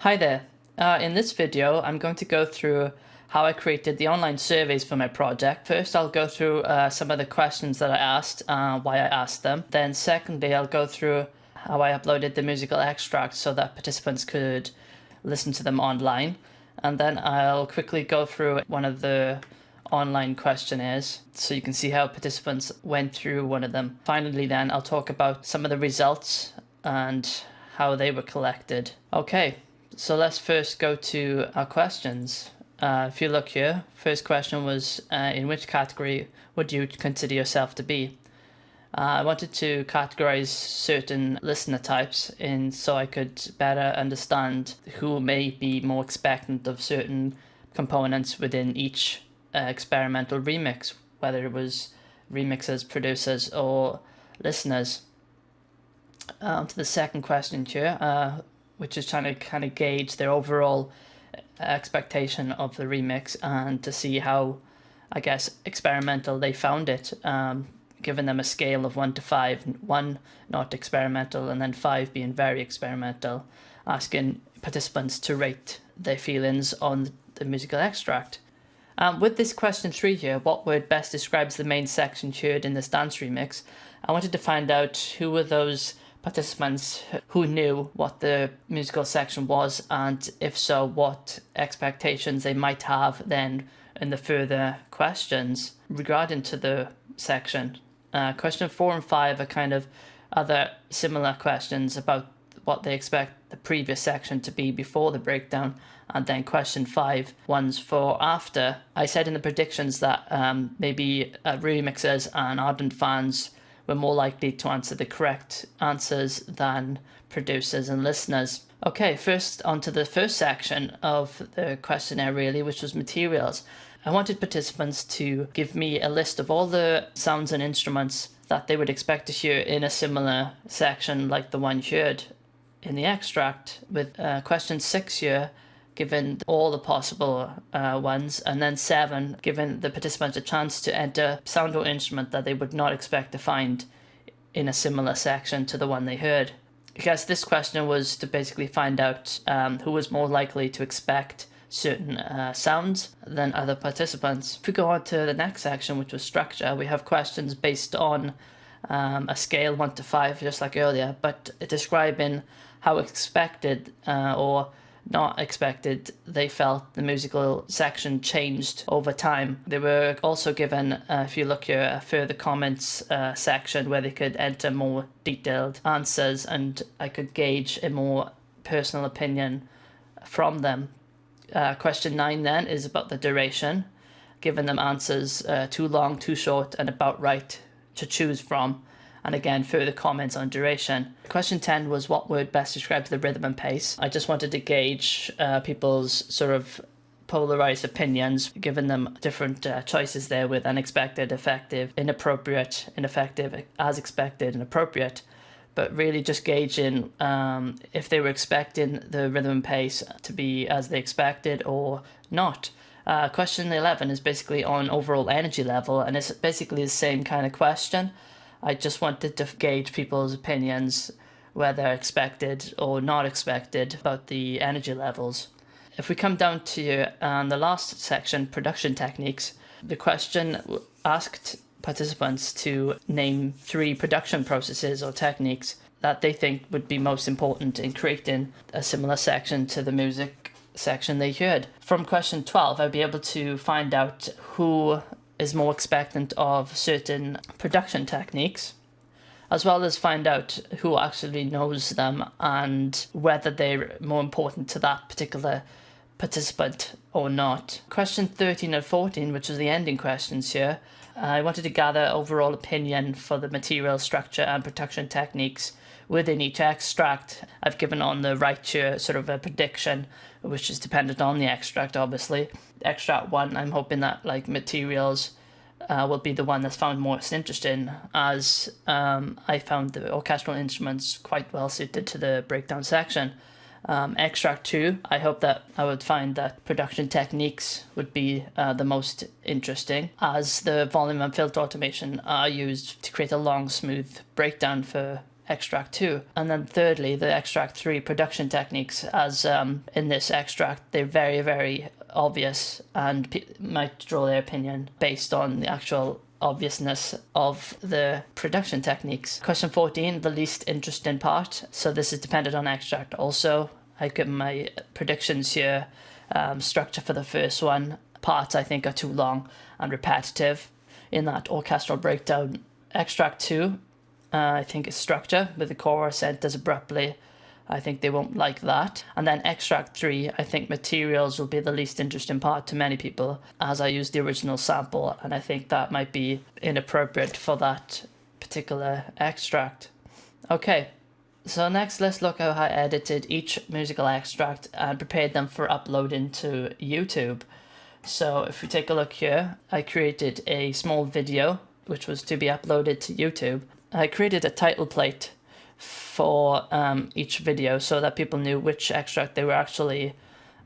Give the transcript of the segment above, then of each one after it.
Hi there. In this video, I'm going to go through how I created the online surveys for my project. First, I'll go through some of the questions that I asked, why I asked them. Then secondly, I'll go through how I uploaded the musical extracts so that participants could listen to them online. And then I'll quickly go through one of the online questionnaires so you can see how participants went through one of them. Finally, then I'll talk about some of the results and how they were collected. Okay. So let's first go to our questions. If you look here, first question was, in which category would you consider yourself to be? I wanted to categorize certain listener types so I could better understand who may be more expectant of certain components within each experimental remix, whether it was remixers, producers, or listeners. To the second question here, which is trying to kind of gauge their overall expectation of the remix and to see how, I guess, experimental they found it, giving them a scale of 1 to 5, 1 not experimental and then 5 being very experimental, asking participants to rate their feelings on the musical extract. With this question 3 here, what word best describes the main section heard in this dance remix? I wanted to find out who were those participants who knew what the musical section was, and if so, what expectations they might have then in the further questions regarding to the section. Question 4 and 5 are kind of other similar questions about what they expect the previous section to be before the breakdown, and then question 5, one's for after. I said in the predictions that maybe remixers and ardent fans were more likely to answer the correct answers than producers and listeners. Okay, first onto the first section of the questionnaire really, which was materials. I wanted participants to give me a list of all the sounds and instruments that they would expect to hear in a similar section like the one heard in the extract, with question 6 here given all the possible ones, and then 7 giving the participants a chance to enter sound or instrument that they would not expect to find in a similar section to the one they heard. I guess this question was to basically find out who was more likely to expect certain sounds than other participants. If we go on to the next section, which was structure, we have questions based on a scale 1 to 5, just like earlier, but describing how expected or not expected they felt the musical section changed over time. They were also given, if you look here, a further comments section where they could enter more detailed answers, and I could gauge a more personal opinion from them. Question 9 then is about the duration, giving them answers too long, too short, and about right to choose from. And again, further comments on duration. Question 10 was, what word best describes the rhythm and pace? I just wanted to gauge people's sort of polarized opinions, giving them different choices there with unexpected, effective, inappropriate, ineffective, as expected, and appropriate. But really just gauging if they were expecting the rhythm and pace to be as they expected or not. Question 11 is basically on overall energy level, and it's basically the same kind of question. I just wanted to gauge people's opinions, whether expected or not expected, about the energy levels. If we come down to the last section, production techniques, the question asked participants to name 3 production processes or techniques that they think would be most important in creating a similar section to the music section they heard. From question 12, I'll be able to find out who is more expectant of certain production techniques, as well as find out who actually knows them and whether they're more important to that particular participant or not. Question 13 and 14, which was the ending questions here, I wanted to gather overall opinion for the material structure and production techniques within each extract. I've given on the right here sort of a prediction, which is dependent on the extract, obviously. Extract 1, I'm hoping that like materials will be the one that's found most interesting, as I found the orchestral instruments quite well suited to the breakdown section. Extract 2, I hope that I would find that production techniques would be the most interesting, as the volume and filter automation are used to create a long, smooth breakdown for extract 2. And then thirdly, the extract 3 production techniques, as in this extract, they're very, very obvious and might draw their opinion based on the actual obviousness of the production techniques. Question 14, the least interesting part. So this is dependent on extract also. I've given my predictions here. Structure for the first one. Parts I think are too long and repetitive in that orchestral breakdown. Extract 2, I think is structure with the chorus enters abruptly. I think they won't like that. And then extract 3, I think materials will be the least interesting part to many people, as I used the original sample, and I think that might be inappropriate for that particular extract. Okay, so next let's look at how I edited each musical extract and prepared them for uploading to YouTube. So if we take a look here, I created a small video which was to be uploaded to YouTube. I created a title plate for each video so that people knew which extract they were actually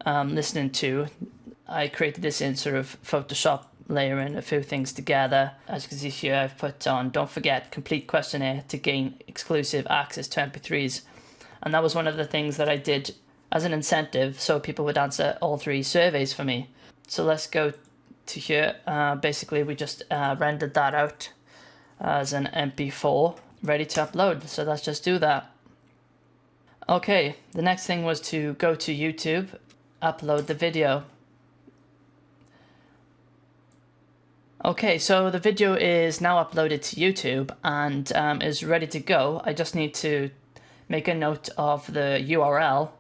listening to. I created this in sort of Photoshop, layering a few things together. As you can see here, I've put on, don't forget, complete questionnaire to gain exclusive access to MP3s. And that was one of the things that I did as an incentive so people would answer all 3 surveys for me. So let's go to here. Basically, we just rendered that out as an MP4 ready to upload. So let's just do that. Okay, the next thing was to go to YouTube, upload the video. Okay, so the video is now uploaded to YouTube and is ready to go. I just need to make a note of the URL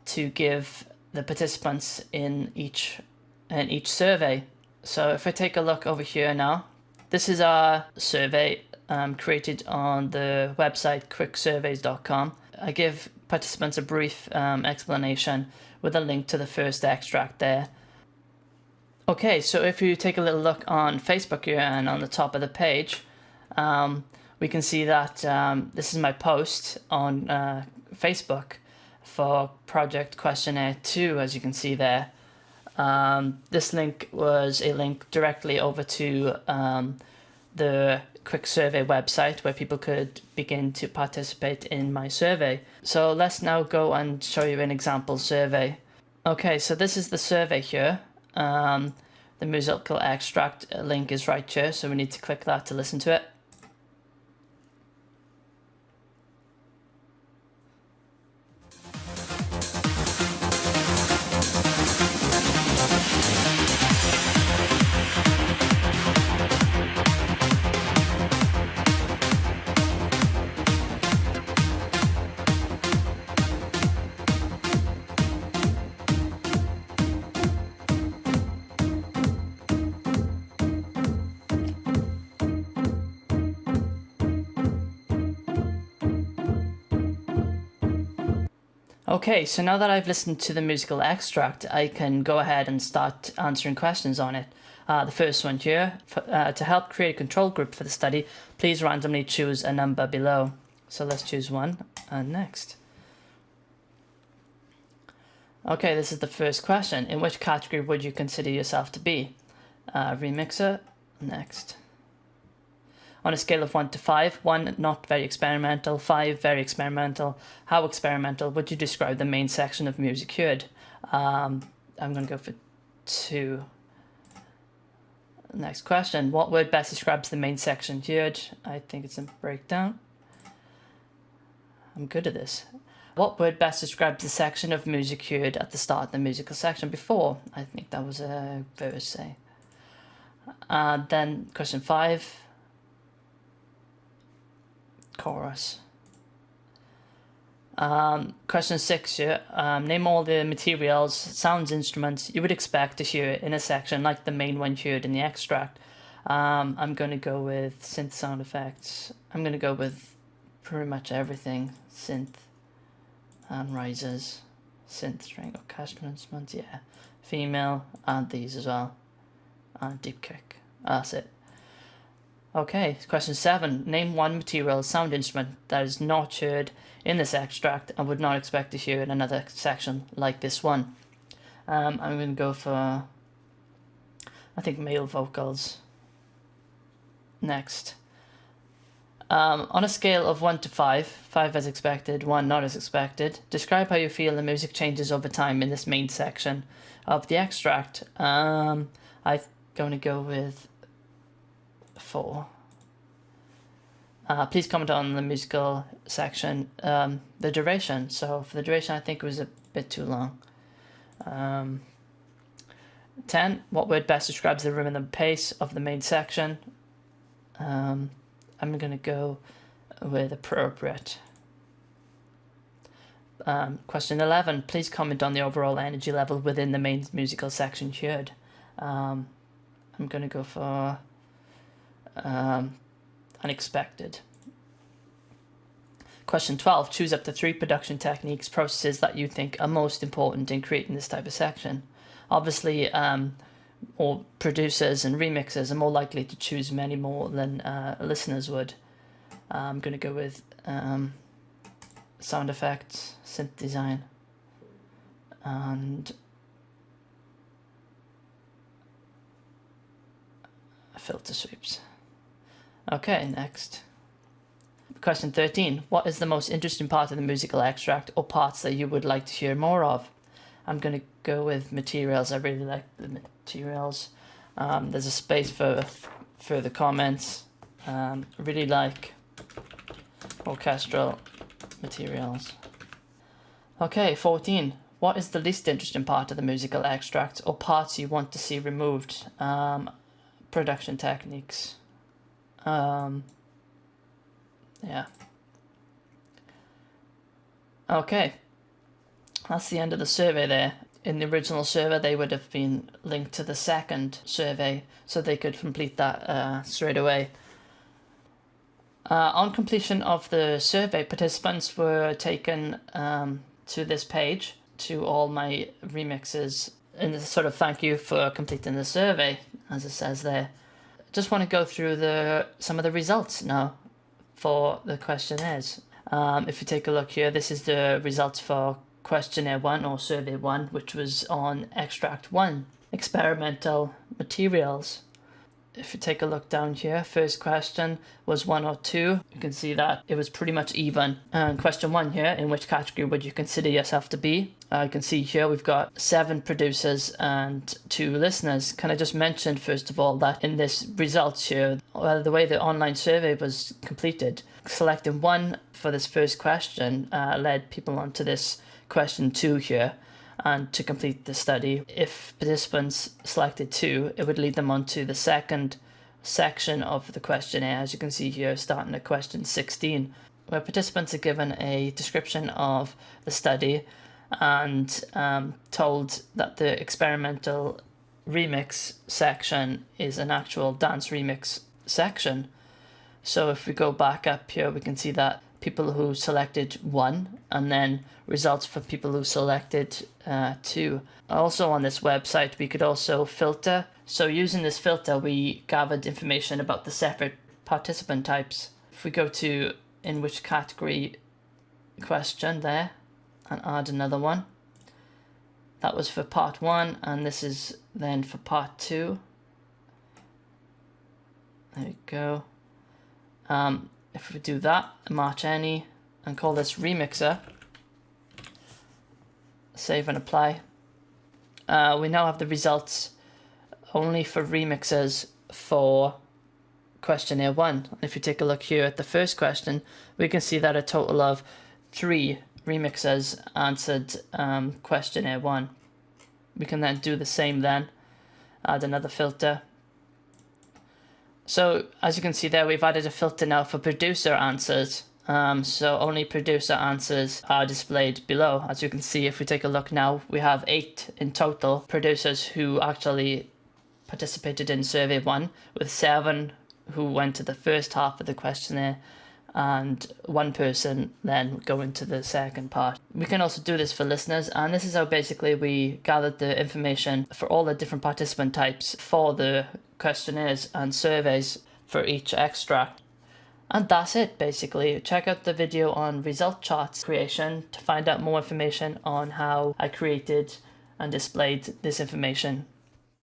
to give the participants in each survey. So if I take a look over here now, this is our survey created on the website quicksurveys.com. I give participants a brief explanation with a link to the first extract there. Okay, so if you take a little look on Facebook here and on the top of the page, we can see that this is my post on Facebook for Project Questionnaire 2, as you can see there. This link was a link directly over to the Quick Survey website where people could begin to participate in my survey. So let's now go and show you an example survey. Okay, so this is the survey here. The musical extract link is right here, so we need to click that to listen to it. Okay, so now that I've listened to the musical extract, I can go ahead and start answering questions on it. The first one here, to help create a control group for the study, please randomly choose a number below. So let's choose 1 and next. Okay, this is the first question. In which category would you consider yourself to be? Remixer, next. On a scale of 1 to 5, 1 not very experimental, 5 very experimental. How experimental would you describe the main section of music heard? I'm going to go for 2. Next question. What word best describes the main section heard? I think it's a breakdown. I'm good at this. What word best describes the section of music heard at the start of the musical section before? I think that was a verse, say. Then question 5. Chorus. Question 6 here. Name all the materials, sounds, instruments you would expect to hear in a section like the main one heard in the extract. I'm going to go with synth sound effects. I'm going to go with pretty much everything. Synth and risers, synth string, orchestral instruments, yeah. Female, and these as well. And deep kick. That's it. Okay, question 7. Name one material sound instrument that is not heard in this extract and would not expect to hear in another section like this one. I'm going to go for, I think, male vocals. Next. On a scale of 1 to 5, 5 as expected, 1 not as expected, describe how you feel the music changes over time in this main section of the extract. I'm going to go with 4. Please comment on the musical section, the duration. So for the duration, I think it was a bit too long. 10, what word best describes the rhythm and the pace of the main section? I'm going to go with appropriate. Question 11, please comment on the overall energy level within the main musical section heard. I'm going to go for unexpected. Question 12, choose up to 3 production techniques, processes that you think are most important in creating this type of section. Obviously, or producers and remixers are more likely to choose many more than listeners would. I'm going to go with sound effects, synth design, and filter sweeps. Okay, next. Question 13. What is the most interesting part of the musical extract or parts that you would like to hear more of? I'm going to go with materials. I really like the materials. There's a space for further comments. Really like orchestral materials. Okay, 14. What is the least interesting part of the musical extract or parts you want to see removed? Production techniques. Yeah. Okay. That's the end of the survey there. In the original survey, they would have been linked to the second survey, so they could complete that straight away. On completion of the survey, participants were taken to this page, to all my remixes, and sort of thank you for completing the survey, as it says there. Just want to go through some of the results now for the questionnaires. If you take a look here, this is the results for questionnaire 1 or survey 1, which was on extract 1, experimental materials. If you take a look down here, first question was 1 or 2. You can see that it was pretty much even. Question 1 here, in which category would you consider yourself to be? You can see here we've got 7 producers and 2 listeners. Can I just mention first of all that in this results here, the way the online survey was completed, selecting 1 for this first question led people onto this question 2 here, and to complete the study. If participants selected 2, it would lead them on to the second section of the questionnaire, as you can see here, starting at question 16, where participants are given a description of the study and told that the experimental remix section is an actual dance remix section. So if we go back up here, we can see that people who selected 1, and then results for people who selected 2. Also on this website, we could also filter. So using this filter, we gathered information about the separate participant types. If we go to in which category question there, and add another one. That was for part 1, and this is then for part 2. There we go. If we do that, match any, and call this remixer, save and apply, we now have the results only for remixers for questionnaire 1. If you take a look here at the first question, we can see that a total of 3 remixers answered questionnaire 1. We can then do the same then, add another filter. So as you can see there, we've added a filter now for producer answers. So only producer answers are displayed below. As you can see, if we take a look now, we have 8 in total producers who actually participated in survey 1, with 7 who went to the first half of the questionnaire, and 1 person then going to the second part. We can also do this for listeners, and this is how basically we gathered the information for all the different participant types for the questionnaires and surveys for each extract. And that's it basically. Check out the video on result charts creation to find out more information on how I created and displayed this information.